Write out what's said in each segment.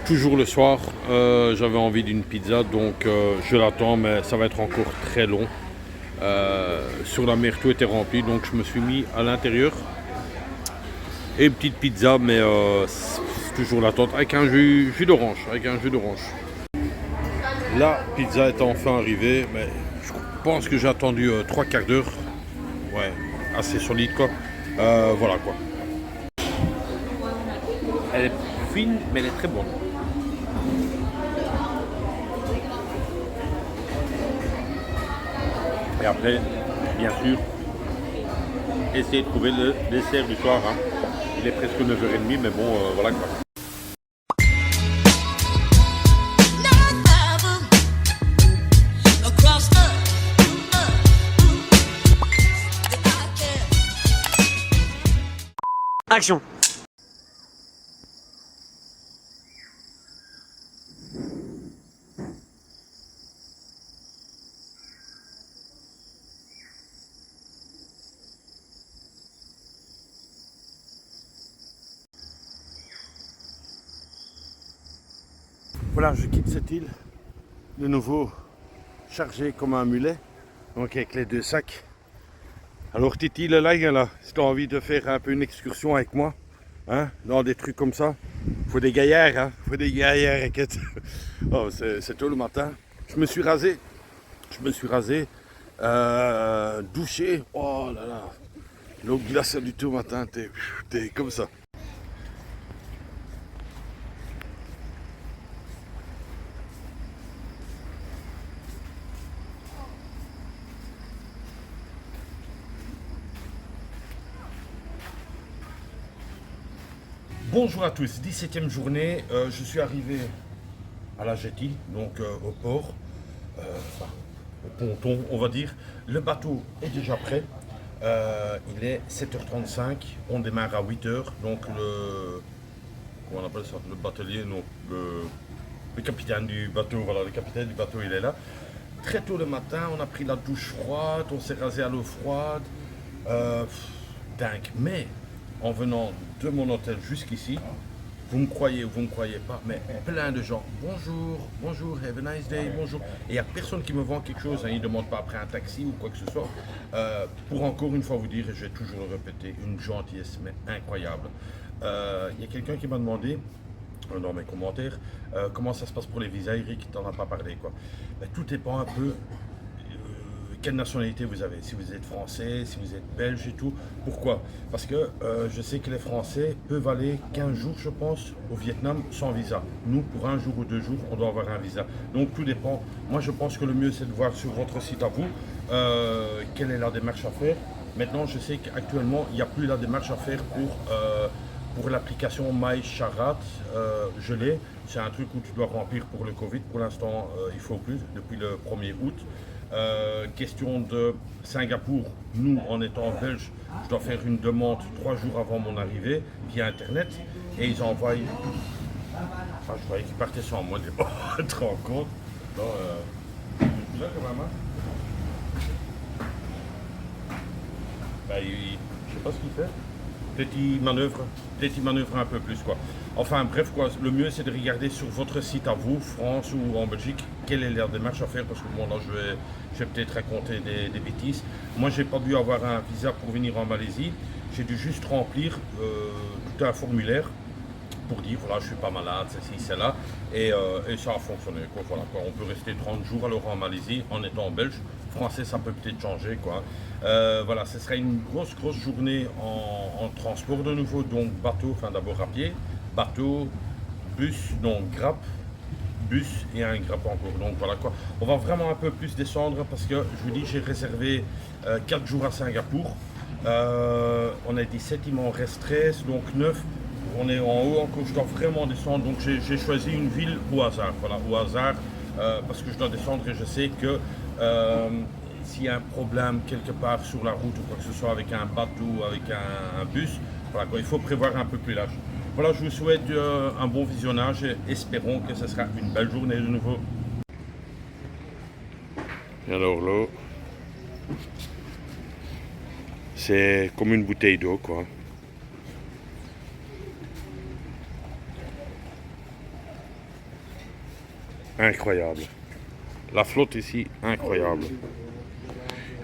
toujours le soir. J'avais envie d'une pizza, donc je l'attends, mais ça va être encore très long. Sur la mer, tout était rempli, donc je me suis mis à l'intérieur. Et une petite pizza, mais c'est toujours l'attente avec un jus d'orange, La pizza est enfin arrivée, mais je pense que j'ai attendu 3 quarts d'heure. Ouais, assez solide quoi. Voilà quoi. Elle est fine, mais elle est très bonne. Et après, bien sûr, essayez de trouver le dessert du soir. Hein. Il est presque 9h30, mais bon, voilà quoi. Action. Voilà, je quitte cette île, de nouveau chargé comme un mulet, donc avec les 2 sacs. Alors Titi, le là, si tu as envie de faire un peu une excursion avec moi, hein, dans des trucs comme ça, faut des gaillards, hein, faut des gaillards, inquiète. Oh, c'est tôt le matin. Je me suis rasé, douché, oh là là, l'eau glaciale du tout matin, t'es comme ça. Bonjour à tous, 17e journée, je suis arrivé à la jetty, donc au port, enfin au ponton on va dire. Le bateau est déjà prêt, il est 7h35, on démarre à 8h, donc comment on appelle ça, le batelier, non, le capitaine du bateau, voilà, le capitaine du bateau il est là. Très tôt le matin, on a pris la douche froide, on s'est rasé à l'eau froide, dingue, mais en venant de mon hôtel jusqu'ici, vous me croyez ou vous ne me croyez pas, mais plein de gens, bonjour, have a nice day, bonjour. Et il n'y a personne qui me vend quelque chose, hein, ils ne demandent pas après un taxi ou quoi que ce soit. Pour encore une fois vous dire, et je vais toujours le répéter, une gentillesse mais incroyable. Il y a quelqu'un qui m'a demandé, dans mes commentaires, comment ça se passe pour les visas, Eric, tu n'en as pas parlé quoi. Ben, tout dépend un peu quelle nationalité vous avez, si vous êtes français, si vous êtes belge et tout. Pourquoi? Parce que je sais que les Français peuvent aller 15 jours, je pense, au Vietnam sans visa. Nous, pour 1 jour ou 2 jours, on doit avoir un visa. Donc tout dépend. Moi, je pense que le mieux, c'est de voir sur votre site à vous quelle est la démarche à faire. Maintenant, je sais qu'actuellement, il n'y a plus la démarche à faire pour l'application MyCharat. Je l'ai. C'est un truc où tu dois remplir pour le Covid. Pour l'instant, il ne faut plus, depuis le 1er août. Question de Singapour, nous en étant belges, je dois faire une demande 3 jours avant mon arrivée via internet et ils envoient. Enfin, je croyais qu'ils partaient sans moi, tu te rends compte? Non, là quand même. Hein. Ben, je sais pas ce qu'il fait. Peut-être il manœuvre un peu plus quoi. Enfin bref quoi, le mieux c'est de regarder sur votre site à vous, France ou en Belgique, quelle est la démarche à faire parce que bon là je vais peut-être raconter des bêtises. Moi j'ai pas dû avoir un visa pour venir en Malaisie, j'ai dû juste remplir tout un formulaire pour dire voilà je suis pas malade, ceci, cela et ça a fonctionné quoi, voilà quoi. On peut rester 30 jours alors en Malaisie en étant belge, français ça peut peut-être changer quoi. Voilà, ce sera une grosse journée en transport de nouveau, donc bateau, enfin d'abord à pied, bateau, bus, donc grappe, bus et un grappe encore, donc voilà quoi. On va vraiment un peu plus descendre parce que je vous dis j'ai réservé 4 jours à Singapour, on a 17, il m'en reste 13, donc 9. On est en haut encore, je dois vraiment descendre, donc j'ai choisi une ville au hasard, voilà, au hasard, parce que je dois descendre et je sais que s'il y a un problème quelque part sur la route ou quoi que ce soit avec un bateau ou avec un bus, voilà, quoi, il faut prévoir un peu plus large. Voilà, je vous souhaite un bon visionnage et espérons que ce sera une belle journée de nouveau. Et alors là, c'est comme une bouteille d'eau quoi. 。 . 。 . 。 . 。 . 。 . 。 . 。 . 。 . . 。 . . . . . . . . . . . . . . . . . . 。 . . . . . . . . . . . . . . . . . . . . . incroyable. La flotte ici, incroyable.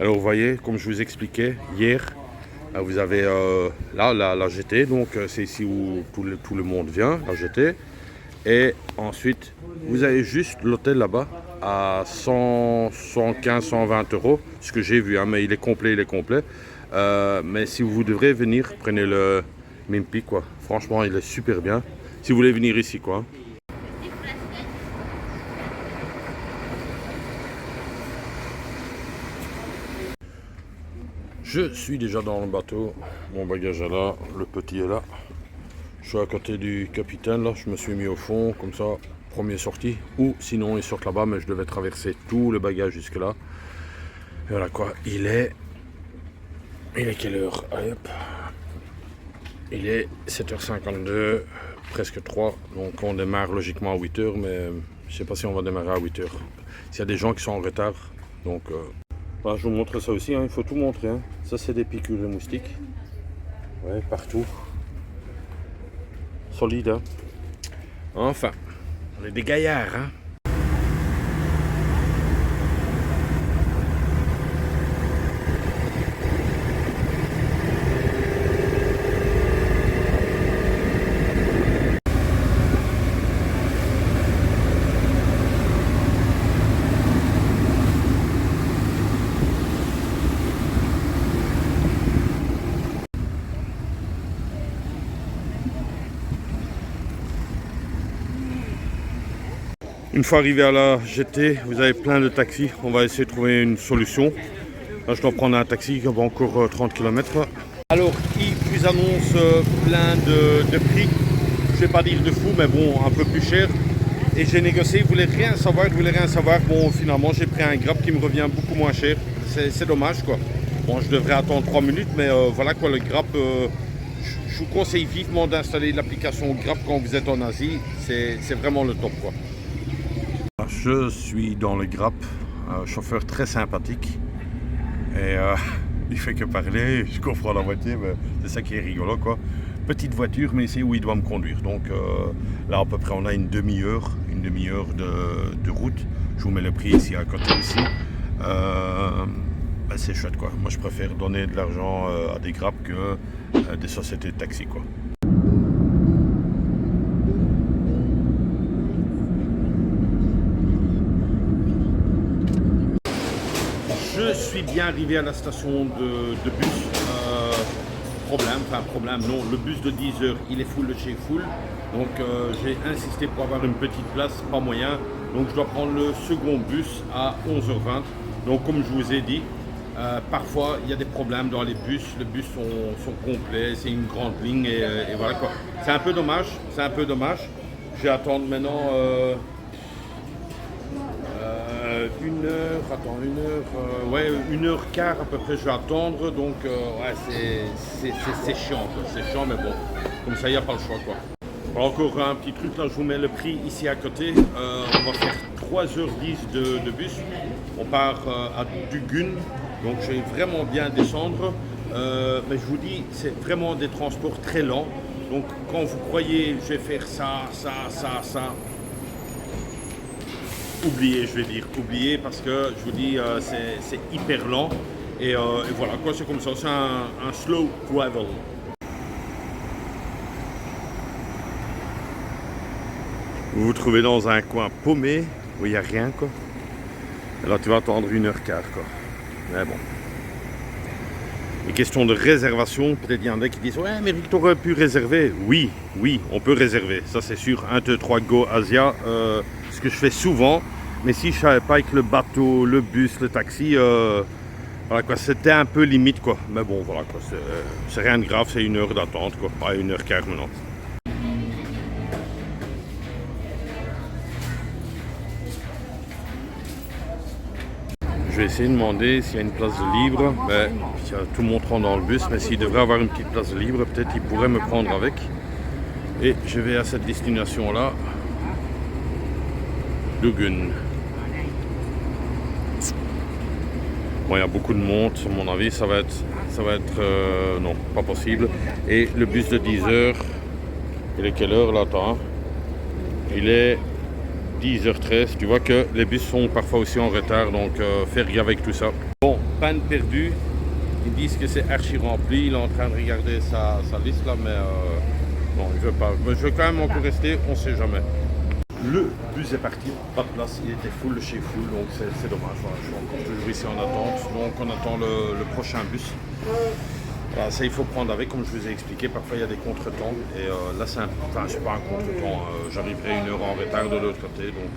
Alors vous voyez, comme je vous expliquais hier, vous avez là la GT, donc c'est ici où tout le monde vient, la GT. Et ensuite, vous avez juste l'hôtel là-bas à 100, 115, 120 euros. Ce que j'ai vu, hein, mais il est complet, mais si vous devrez venir, prenez le Mimpi, quoi. Franchement, il est super bien. Si vous voulez venir ici, quoi. Je suis déjà dans le bateau. Mon bagage est là, le petit est là. Je suis à côté du capitaine, là. Je me suis mis au fond, comme ça, première sortie. Ou sinon, ils sortent là-bas, mais je devais traverser tout le bagage jusque là. Et voilà quoi, il est quelle heure? Allez, hop. Il est 7h52, presque 3. Donc on démarre logiquement à 8h, mais je sais pas si on va démarrer à 8h. S'il y a des gens qui sont en retard, donc... Voilà, je vous montre ça aussi, hein, il faut tout montrer. Hein. Ça c'est des piqûres de moustiques. Ouais, partout. Solide, hein. Enfin, on est des gaillards, hein. Une fois arrivé à la GT, vous avez plein de taxis. On va essayer de trouver une solution. Là, je dois prendre un taxi qui va encore 30 km. Alors, ils vous annoncent plein de prix. Je ne vais pas dire de fou, mais bon, un peu plus cher. Et j'ai négocié, ils ne voulaient rien savoir, Bon, finalement, j'ai pris un Grab qui me revient beaucoup moins cher. C'est dommage, quoi. Bon, je devrais attendre 3 minutes, mais voilà quoi, le Grab... je vous conseille vivement d'installer l'application Grab quand vous êtes en Asie. C'est vraiment le top, quoi. Je suis dans le Grab, un chauffeur très sympathique et il fait que parler, je comprends la moitié, mais c'est ça qui est rigolo quoi. Petite voiture, mais c'est où il doit me conduire. Donc là à peu près on a une demi-heure de route. Je vous mets le prix ici à côté aussi. Ben, c'est chouette quoi. Moi je préfère donner de l'argent à des Grab que des sociétés de taxi quoi. Je suis bien arrivé à la station de bus. Problème, non, le bus de 10 heures, il est full de chez full. Donc j'ai insisté pour avoir une petite place, pas moyen. Donc je dois prendre le second bus à 11h20. Donc comme je vous ai dit, parfois il y a des problèmes dans les bus sont complets, c'est une grande ligne et voilà quoi. C'est un peu dommage, Je vais attendre maintenant... 1h15 à peu près je vais attendre, donc ouais c'est chiant quoi. C'est chiant mais bon, comme ça il n'y a pas le choix quoi. Alors, encore un petit truc là, je vous mets le prix ici à côté. On va faire 3h10 de bus, on part à Dugun, donc je vais vraiment bien descendre, mais je vous dis c'est vraiment des transports très lents, donc quand vous croyez je vais faire ça, oubliez parce que je vous dis c'est hyper lent et voilà quoi, c'est comme ça, c'est un slow travel. Vous vous trouvez dans un coin paumé où il n'y a rien quoi. Et là tu vas attendre 1h15 quoi. Mais bon. Les questions de réservation, peut-être il y en a qui disent ouais mais Rick t'aurais pu réserver. Oui, on peut réserver, ça c'est sûr. 1, 2, 3 Go Asia, ce que je fais souvent. Mais si je ne savais pas avec le bateau, le bus, le taxi, voilà quoi, c'était un peu limite quoi. Mais bon voilà quoi, c'est rien de grave, c'est 1 heure d'attente quoi, pas 1h15 maintenant. Je vais essayer de demander s'il y a une place de libre. Ben, il y a tout le monde rentre dans le bus, mais s'il devrait avoir une petite place de libre, peut-être il pourrait me prendre avec. Et je vais à cette destination là, Dugun. Bon, il y a beaucoup de monde, à mon avis, ça va être non, pas possible. Et le bus de 10 heures, il est quelle heure là, attends, il est 10h13. Tu vois que les bus sont parfois aussi en retard, donc faire gaffe avec tout ça. Bon, panne perdue. Ils disent que c'est archi rempli. Il est en train de regarder sa liste là, mais non, il veut pas. Mais je veux quand même encore rester, on sait jamais. Le bus est parti, pas de place, il était full de chez full, donc c'est dommage. Voilà, je suis encore toujours ici en attente, donc on attend le prochain bus. Voilà, ça il faut prendre avec, comme je vous ai expliqué, parfois il y a des contretemps, et là c'est pas un contretemps, j'arriverai 1 heure en retard de l'autre côté, donc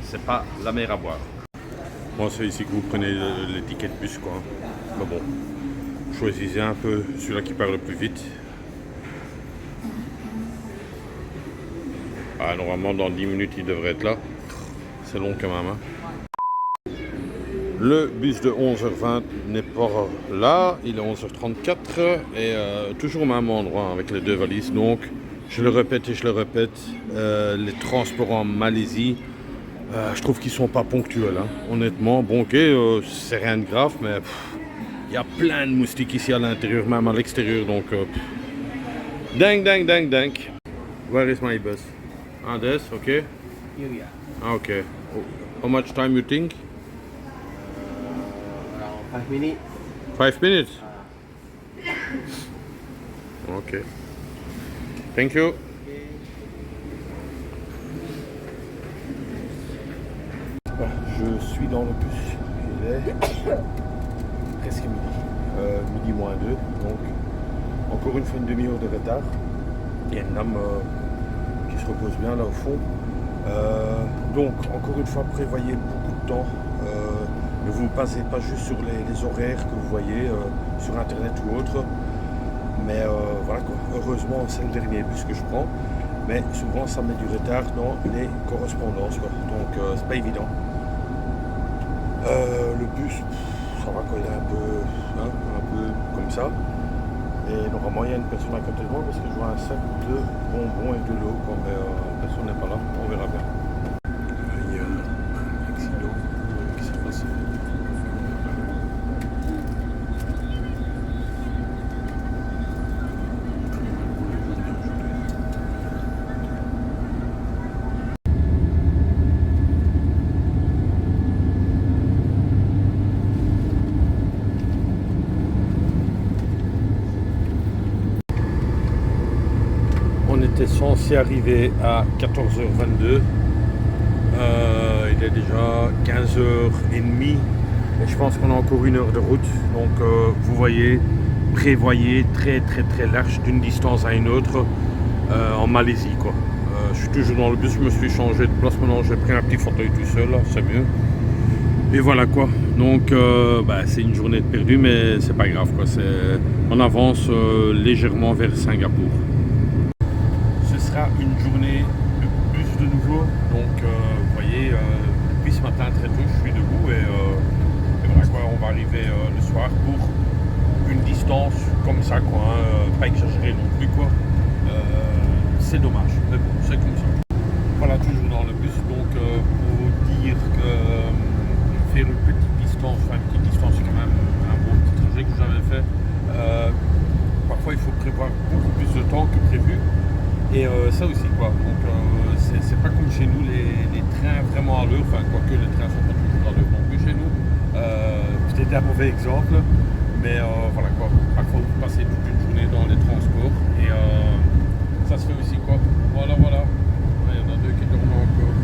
c'est pas la mer à boire. Bon, c'est ici que vous prenez les tickets de bus, quoi. Mais bon, choisissez un peu celui-là qui part le plus vite. Ah, normalement, dans 10 minutes, il devrait être là. C'est long quand même. Hein. Le bus de 11h20 n'est pas là. Il est 11h34 et toujours au même endroit avec les 2 valises. Donc, je le répète et je le répète, les transports en Malaisie, je trouve qu'ils sont pas ponctuels. Hein. Honnêtement, bon, ok, c'est rien de grave, mais il y a plein de moustiques ici à l'intérieur, même à l'extérieur. Donc, dingue. Where is my bus? Ah, this, okay. Yeah. Ah, okay. How much time you think? Around 5 minutes. 5 minutes? Okay. Thank you. Je suis dans le bus. Il est presque midi. Midi moins 2. Donc, encore une fois une demi-heure de retard. Il y a une dame qui se repose bien là au fond. Donc, encore une fois, prévoyez beaucoup de temps. Ne vous basez pas juste sur les horaires que vous voyez sur internet ou autre. Mais voilà quoi. Heureusement, c'est le dernier bus que je prends. Mais souvent, ça met du retard dans les correspondances, quoi. Donc, c'est pas évident. Le bus, ça va quoi, il est un peu comme ça. Et normalement, il y a une personne à côté de moi parce que je vois un sac de bonbons et de l'eau. Mais personne n'est pas là, on verra bien. Il y a un accident qui s'est passé. On était censé arriver à 14h22. Il est déjà 15h30 et je pense qu'on a encore 1 heure de route. Donc vous voyez, prévoyez très large d'une distance à une autre en Malaisie, quoi. Je suis toujours dans le bus, je me suis changé de place maintenant, j'ai pris un petit fauteuil tout seul, là, c'est mieux. Et voilà quoi. Donc c'est une journée de perdu, mais c'est pas grave quoi. On avance légèrement vers Singapour. Ce sera une journée de bus de nouveau. Donc vous voyez, depuis ce matin très tôt, je suis debout et voilà quoi, on va arriver le soir pour une distance comme ça quoi, hein, pas exagéré non plus quoi. C'est dommage, mais bon, c'est comme ça. Voilà, toujours dans le bus, donc pour dire que faire une petite distance, c'est quand même un beau petit trajet que j'avais fait. Parfois il faut prévoir beaucoup plus de temps que prévu. Et ça aussi quoi, donc c'est pas comme chez nous les trains vraiment à l'heure, enfin quoique les trains sont pas toujours à l'heure non plus chez nous. C'était un mauvais exemple, mais voilà quoi, parfois vous passez toute une journée dans les transports et ça se fait aussi quoi, voilà, il y en a 2 qui dorment encore.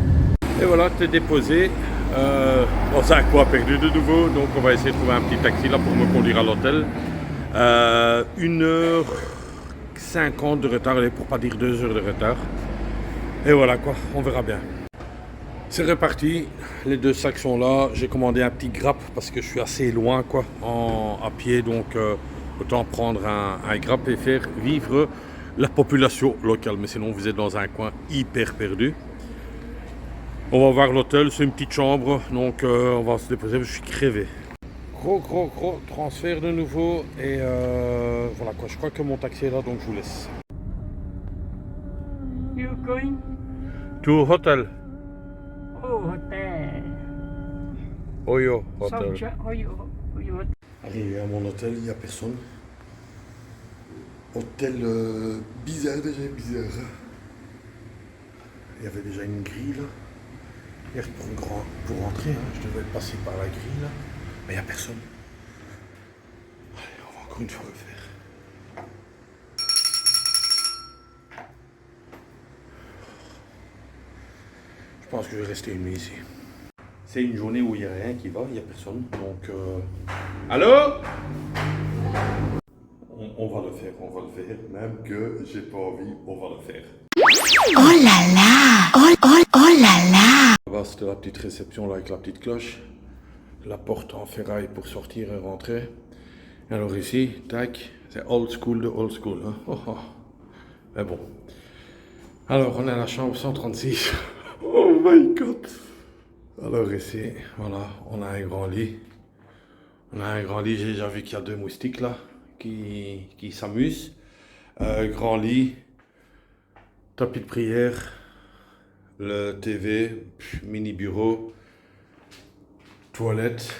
Et voilà, t'es déposé, on s'est quoi perdu de nouveau, donc on va essayer de trouver un petit taxi là pour me conduire à l'hôtel. 1h50 de retard, pour pas dire 2 heures de retard. Et voilà quoi, on verra bien. C'est reparti, les 2 sacs sont là. J'ai commandé un petit grappe parce que je suis assez loin quoi, à pied, donc autant prendre un grappe et faire vivre la population locale. Mais sinon vous êtes dans un coin hyper perdu. On va voir l'hôtel, c'est une petite chambre, donc on va se déposer, je suis crevé. Gros transfert de nouveau et voilà quoi, je crois que mon taxi est là donc je vous laisse. You going? To hotel. Oh, hotel. Oyo hotel. Oyo hotel. Arrivé à mon hôtel, il n'y a personne. Hôtel bizarre déjà, bizarre. Il y avait déjà une grille là. Hier pour rentrer, hein, je devais passer par la grille là, mais il n'y a personne. Allez, on va encore une fois le faire. Je pense que je vais rester une nuit ici. C'est une journée où il n'y a rien qui va, il n'y a personne. Donc, allô? On va le faire, même que j'ai pas envie, on va le faire. Oh là là! Oh là là! Là-bas, c'était la petite réception là, avec la petite cloche. La porte en ferraille pour sortir et rentrer. Et alors ici, tac, c'est old school de old school. Hein. Oh, oh. Mais bon. Alors, on est à la chambre 136. Oh my god! Alors ici, voilà, on a un grand lit. J'ai déjà vu qu'il y a 2 moustiques là qui s'amusent. Grand lit, tapis de prière, le TV, mini bureau, toilette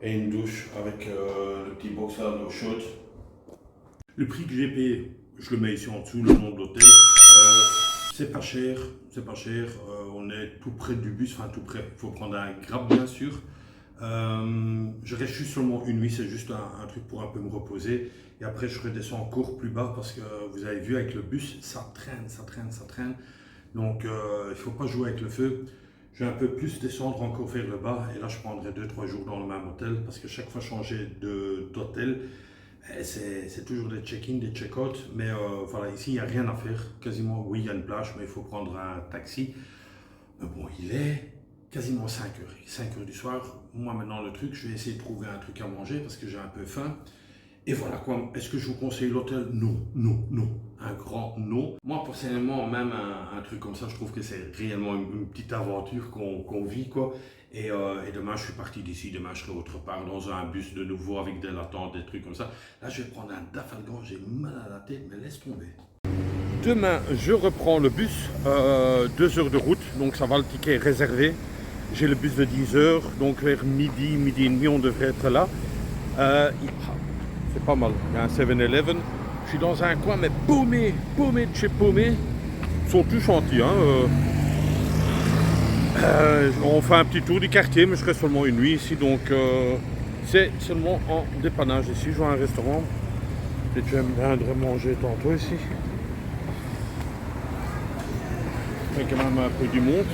et une douche avec le petit box à l'eau chaude. Le prix que j'ai payé, je le mets ici en dessous, le nom de l'hôtel. C'est pas cher, on est tout près du bus, enfin tout près, il faut prendre un Grab bien sûr. Je reste juste seulement une nuit, c'est juste un truc pour un peu me reposer. Et après je redescends encore plus bas parce que vous avez vu avec le bus, ça traîne. Donc il ne faut pas jouer avec le feu. Je vais un peu plus descendre encore vers le bas et là je prendrai 2-3 jours dans le même hôtel parce que chaque fois changer d'hôtel, c'est toujours des check-in, des check-out, mais voilà, ici il n'y a rien à faire, quasiment, oui il y a une plage, mais il faut prendre un taxi. Mais bon, il est quasiment 5h du soir. Moi maintenant le truc, je vais essayer de trouver un truc à manger parce que j'ai un peu faim. Et voilà quoi, est-ce que je vous conseille l'hôtel? Non, un grand non. Moi personnellement, même un truc comme ça, je trouve que c'est réellement une petite aventure qu'on vit quoi. Et demain je suis parti d'ici, demain je serai autre part dans un bus de nouveau avec de l'attente, des trucs comme ça. Là je vais prendre un Dafalgan, j'ai mal à la tête, mais laisse tomber. Demain je reprends le bus, 2 heures de route, donc ça va, le ticket est réservé. J'ai le bus de 10 heures, donc vers midi et demi on devrait être là. C'est pas mal, il y a un 7-Eleven. Je suis dans un coin mais paumé de chez paumé. Ils sont tous gentils, hein. On fait un petit tour du quartier, mais je reste seulement une nuit ici, donc c'est seulement en dépannage ici. Je vois un restaurant, et j'aime bien manger tantôt ici. Il y a quand même un peu du monde,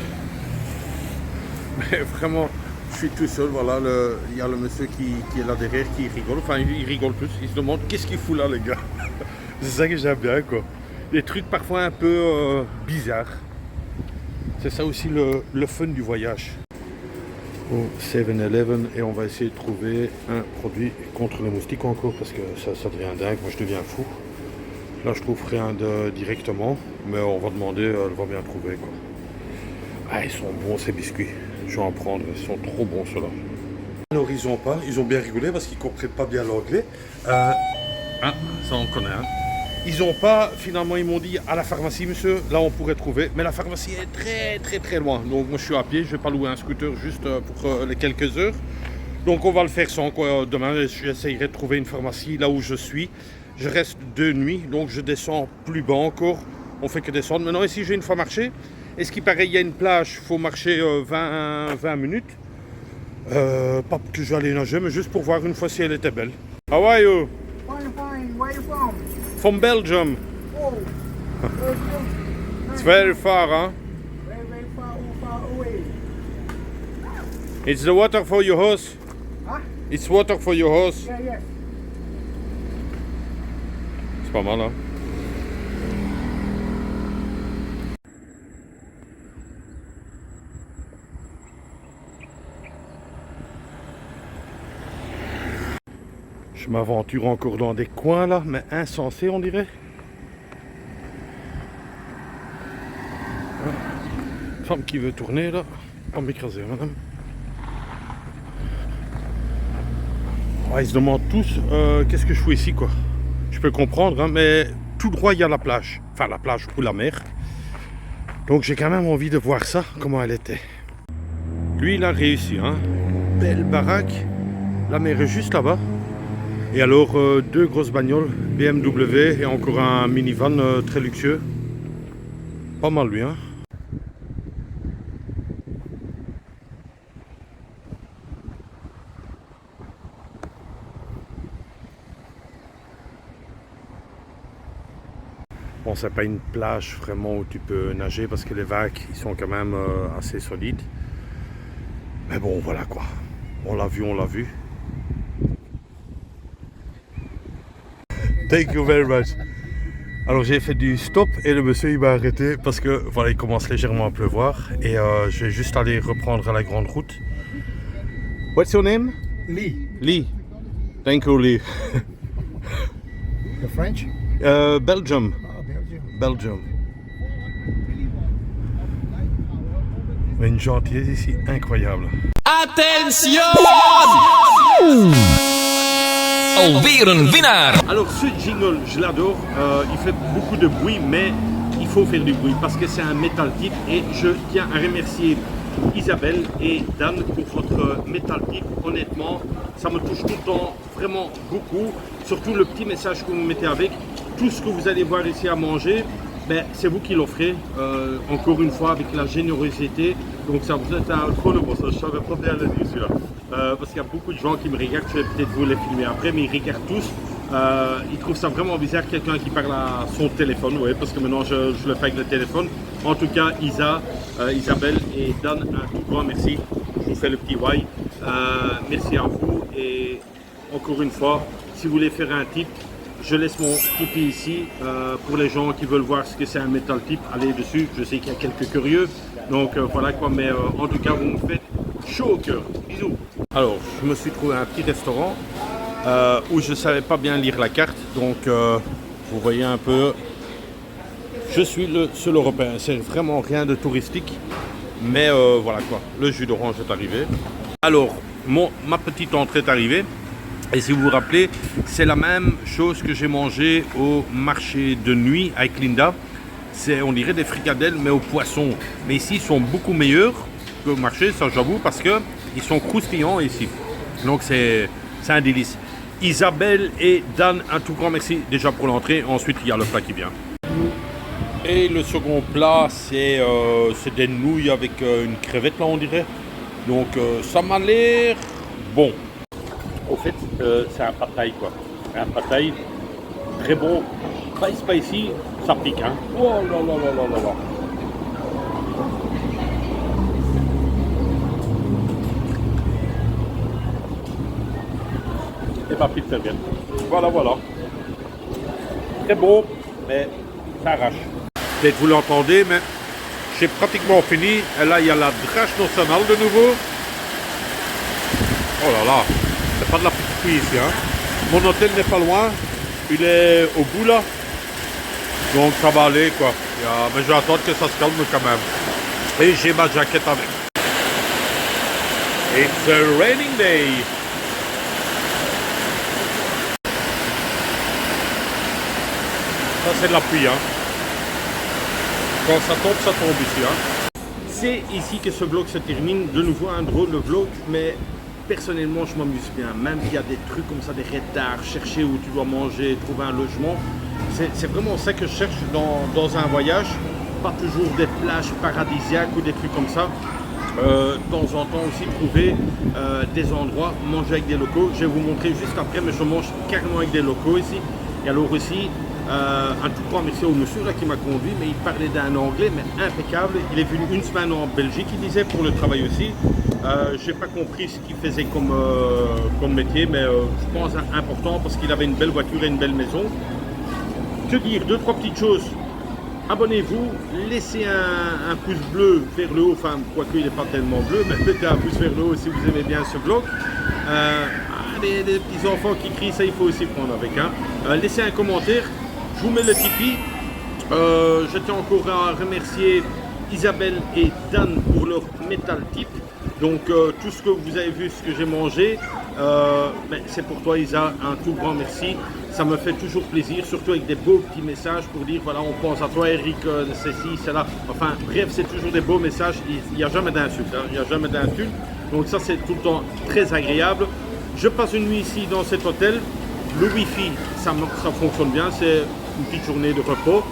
mais vraiment, je suis tout seul. Voilà, il y a le monsieur qui est là derrière, qui rigole. Enfin, il rigole plus. Il se demande qu'est-ce qu'il fout là, les gars. C'est ça que j'aime bien, quoi. Des trucs parfois un peu bizarres. C'est ça aussi le fun du voyage. Au 7-Eleven, et on va essayer de trouver un produit contre les moustiques encore parce que ça devient dingue. Moi je deviens fou. Là je trouve rien directement, mais on va demander, elle va bien trouver quoi. Ah, ils sont bons ces biscuits. Je vais en prendre, ils sont trop bons ceux-là. Alors ils ont bien rigolé parce qu'ils comprennent pas bien l'anglais. Ça on connaît hein. Ils n'ont pas, finalement, ils m'ont dit à la pharmacie, monsieur, là on pourrait trouver, mais la pharmacie est très loin. Donc moi je suis à pied, je ne vais pas louer un scooter juste pour les quelques heures. Donc on va le faire sans quoi. Demain j'essayerai de trouver une pharmacie là où je suis. Je reste 2 nuits, donc je descends plus bas encore. On fait que descendre. Maintenant ici j'ai une fois marché. Et ce qui paraît, il y a une plage, il faut marcher 20 minutes. Pas que je vais aller nager, mais juste pour voir une fois si elle était belle. How are you? Fine. Where you from? From Belgium. Oh. It's very far, huh? Very far away. It's the water for your horse. Huh? It's water for your horse. Yeah. C'est pas mal, hein? Je m'aventure encore dans des coins là, mais insensés on dirait. Femme qui veut tourner là, pas m'écraser madame. Ouais, ils se demandent tous qu'est-ce que je fais ici quoi. Je peux comprendre hein, mais tout droit il y a la plage. Enfin la plage ou la mer. Donc j'ai quand même envie de voir ça, comment elle était. Lui il a réussi hein. Belle baraque. La mer est juste là-bas. Et alors 2 grosses bagnoles BMW et encore un minivan très luxueux. Pas mal lui hein. c'est pas une plage vraiment où tu peux nager parce que les vagues ils sont quand même assez solides. Mais bon, voilà quoi. On l'a vu, on l'a vu. Thank you very much. Alors j'ai fait du stop et le monsieur il m'a arrêté parce que voilà, il commence légèrement à pleuvoir et je vais juste aller reprendre la grande route. What's your name? Lee. Lee. Thank you, Lee. The French? Belgium. Oh, Belgium. Belgium. Une gentillesse ici incroyable. Attention! Alweer een winnaar! Alors ce jingle, je l'adore. Il fait beaucoup de bruit, mais il faut faire du bruit parce que c'est un metal tip et je tiens à remercier Isabelle et Dan pour votre metal tip. Honnêtement, ça me touche tout le temps vraiment beaucoup. Surtout le petit message que vous mettez avec. Tout ce que vous allez voir ici à manger, ben, c'est vous qui l'offrez. Encore une fois, avec la générosité. Donc ça vous êtes un trop bon. Ça, je savais pas bien le dire celui-là. Parce qu'il y a beaucoup de gens qui me regardent. Je vais peut-être vous les filmer après, mais ils regardent tous. Ils trouvent ça vraiment bizarre, quelqu'un qui parle à son téléphone. Oui, parce que maintenant je le fais avec le téléphone. En tout cas, Isabelle et Dan, un tout grand merci. Je vous fais le petit why. Merci à vous. Et encore une fois, si vous voulez faire un tip, je laisse mon Tipeee ici pour les gens qui veulent voir ce que c'est un metal tip. Allez dessus, je sais qu'il y a quelques curieux. Donc voilà quoi, mais en tout cas, vous me faites chaud au cœur. Bisous. Alors, je me suis trouvé un petit restaurant où je ne savais pas bien lire la carte. Donc, vous voyez un peu, je suis le seul Européen. C'est vraiment rien de touristique. Mais voilà quoi, le jus d'orange est arrivé. Alors, ma petite entrée est arrivée. Et si vous vous rappelez, c'est la même chose que j'ai mangé au marché de nuit avec Linda. C'est, on dirait des fricadelles, mais au poisson. Mais ici, ils sont beaucoup meilleurs qu'au marché, ça j'avoue, parce qu'ils sont croustillants ici. Donc c'est un délice. Isabelle et Dan, un tout grand merci déjà pour l'entrée. Ensuite, il y a le plat qui vient. Et le second plat, c'est des nouilles avec une crevette, là, on dirait. Donc ça m'a l'air bon. Au fait, c'est un pad thai quoi. Un pad thai très bon, pas spicy, ça pique hein. Oh là là là là là là. Et ma petite serviette. Voilà, voilà. Très bon, mais ça arrache. Peut-être vous l'entendez, mais j'ai pratiquement fini. Et là, il y a la drache nationale de nouveau. Oh là là. C'est pas de la petite pluie ici, hein. Mon hôtel n'est pas loin, il est au bout là, donc ça va aller quoi. Mais je vais attendre que ça se calme quand même. Et j'ai ma jaquette avec. It's a raining day. Ça c'est de la pluie, hein. Quand ça tombe ici, hein. C'est ici que ce vlog se termine. De nouveau un drôle de vlog, mais personnellement, je m'amuse bien. Même qu'il y a des trucs comme ça, des retards, chercher où tu dois manger, trouver un logement. C'est vraiment ça que je cherche dans un voyage. Pas toujours des plages paradisiaques ou des trucs comme ça. De temps en temps aussi trouver des endroits, manger avec des locaux. Je vais vous montrer juste après, mais je mange carrément avec des locaux ici. Et alors aussi, un tout grand merci au monsieur là qui m'a conduit, mais il parlait d'un anglais mais impeccable. Il est venu une semaine en Belgique, il disait, pour le travail aussi. Je n'ai pas compris ce qu'il faisait comme métier, mais je pense important parce qu'il avait une belle voiture et une belle maison. Que dire, deux, trois petites choses. Abonnez-vous, laissez un pouce bleu vers le haut, enfin, quoique il n'est pas tellement bleu, mais mettez un pouce vers le haut si vous aimez bien ce vlog. Des petits enfants qui crient, ça il faut aussi prendre avec. Hein. Laissez un commentaire, je vous mets le Tipeee. Je tiens encore à remercier Isabelle et Dan pour leur metal tip. Donc tout ce que vous avez vu, ce que j'ai mangé, c'est pour toi Isa, un tout grand merci. Ça me fait toujours plaisir, surtout avec des beaux petits messages pour dire voilà, on pense à toi Eric, c'est ci, c'est là. Enfin bref, c'est toujours des beaux messages, il n'y a jamais d'insultes, hein. Il n'y a jamais d'insultes. Donc ça c'est tout le temps très agréable. Je passe une nuit ici dans cet hôtel. Le wifi, ça fonctionne bien, c'est une petite journée de repos.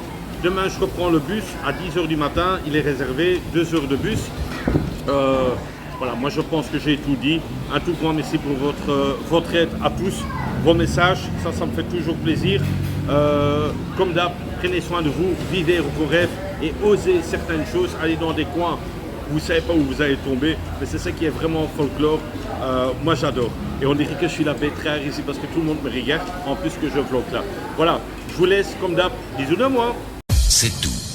Demain je reprends le bus à 10 h du matin, il est réservé, 2 heures de bus. Voilà, moi je pense que j'ai tout dit. Un tout grand merci pour votre aide à tous, vos messages, ça me fait toujours plaisir. Comme d'hab, prenez soin de vous, vivez vos rêves et osez certaines choses, allez dans des coins où vous ne savez pas où vous allez tomber, mais c'est ça qui est vraiment folklore. Moi j'adore. Et on dirait que je suis la bête rare ici parce que tout le monde me regarde, en plus que je vlog là. Voilà, je vous laisse comme d'hab, bisous de moi. C'est tout.